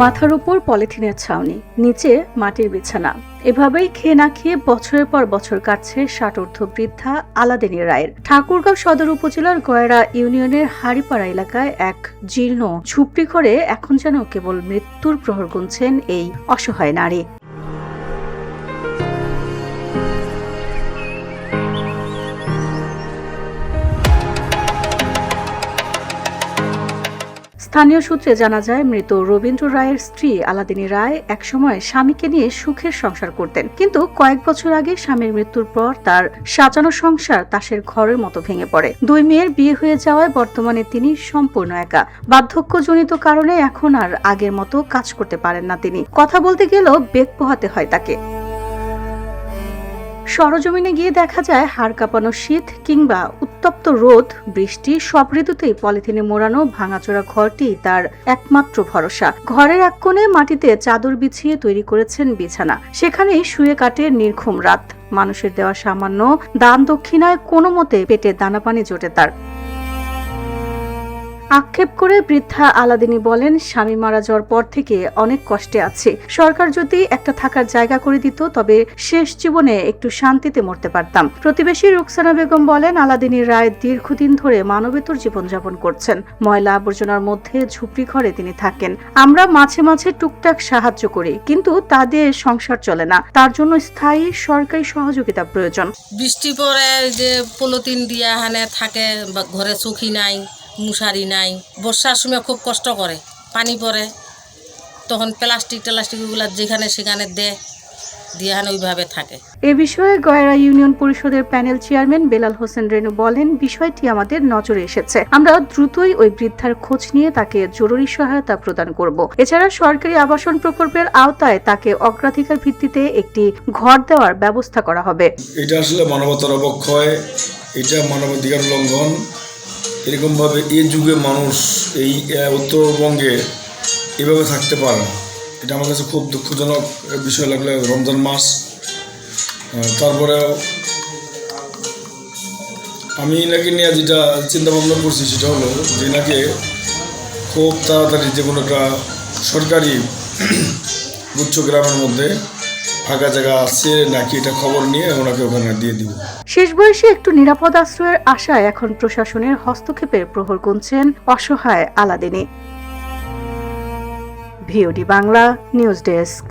মাথার উপর পলিথিনের ছাউনি, নিচে মাটির বিছানা, এভাবেই খেয়ে না খেয়ে বছরের পর বছর কাটছে ষাটোর্ধ্ব বৃদ্ধা আলাদিনী রায়ের। ঠাকুরগাঁও সদর উপজেলার গয়রা ইউনিয়নের হাড়িপাড়া এলাকায় এক জীর্ণ ঝুপড়ি ঘরে এখন যেন কেবল মৃত্যুর প্রহর গুনছেন এই অসহায় নারী। স্থানীয় সূত্রে জানা যায়, মৃত রবীন্দ্র রায়ের স্ত্রী আলাদিনী রায় একসময় স্বামীকে নিয়ে সুখের সংসার করতেন, কিন্তু কয়েক বছর আগে স্বামীর মৃত্যুর পর তার সাজানো সংসার তাসের ঘরের মতো ভেঙে পড়ে। 2 মেয়ের বিয়ে হয়ে যাওয়ায় বর্তমানে তিনি সম্পূর্ণ একা। বার্ধক্যজনিত কারণে এখন আর আগের মতো কাজ করতে পারেন না তিনি। কথা বলতে গেলেও বেগ পোহাতে হয় তাকে। সরজমিনে গিয়ে দেখা যায়, হাড় কাঁপানো শীত কিংবা উত্তপ্ত রোদ বৃষ্টি সব ঋতুতেই পলিথিনে মোড়ানো ভাঙাচোরা ঘরটি তার একমাত্র ভরসা। ঘরের এক কোণে মাটিতে চাদর বিছিয়ে তৈরি করেছেন বিছানা, সেখানেই শুয়ে কাটে নির্ঘুম রাত। মানুষের দেওয়া সামান্য দান দক্ষিণায় কোনো মতে পেটে দানা পানি জোটে তার। আক্ষেপ করে বৃদ্ধা আলাদিনী বলেন, স্বামী মারা যাওয়ার পর থেকে অনেক কষ্টে আছে। সরকার যদি একটা থাকার জায়গা করে দিত, তবে শেষ জীবনে একটু শান্তিতে মরতে পারতাম। প্রতিবেশী রুকসানা বেগম বলেন, আলাদিনী রায় দীর্ঘদিন ধরে মানবেতর জীবনযাপন করছেন। ময়লা আবর্জনার মধ্যে ঝুপড়ি ঘরে তিনি থাকেন। আমরা মাঝে মাঝে টুকটাক সাহায্য করি, কিন্তু তাদের সংসার চলে না। তার জন্য স্থায়ী সরকারি সহযোগিতা প্রয়োজন। বৃষ্টি পরে যে পলিথিন দিয়া হানে থাকে, ঘরে চৌকি নাই, মশারি নাই। বর্ষার সময় খুব কষ্ট করে, পানি পড়ে, তখন প্লাস্টিকগুলো যেখানে সেখানে দিয়ে ওইভাবে থাকে। এ বিষয়ে গয়রা ইউনিয়ন পরিষদের প্যানেল চেয়ারম্যান বেলাল হোসেন রেনু বলেন, বিষয়টি আমাদের নজরে এসেছে। আমরা দ্রুতই ওই বৃদ্ধার খোঁজ নিয়ে তাকে জরুরি সহায়তা প্রদান করব। এছাড়া সরকারি আবাসন প্রকল্পের আওতায় তাকে অগ্রাধিকার ভিত্তিতে একটি ঘর দেওয়ার ব্যবস্থা করা হবে। এটা আসলে মানবতার অবক্ষয়, এটা মানবাধিকার লঙ্ঘন। এরকমভাবে এই যুগে মানুষ এই উত্তরবঙ্গে এভাবে থাকতে পারে না। এটা আমার কাছে খুব দুঃখজনক বিষয় লাগলো। রমজান মাস, তারপরেও আমি এনাকে নিয়ে যেটা চিন্তা ভাবনা করছি সেটা হলো যে এনাকে খুব তাড়াতাড়ি যে কোনো একটা সরকারি গুচ্ছ গ্রামের মধ্যে ফাঁকা জায়গা আছে নাকি এটা খবর নিয়ে ওনাকে ওখানে দিয়ে দিব। শেষ বয়সে একটু নিরাপদ আশ্রয়ের আশায় এখন প্রশাসনের হস্তক্ষেপের প্রহর গুনছেন অসহায় আলাদিনী। VOD Bangla news desk.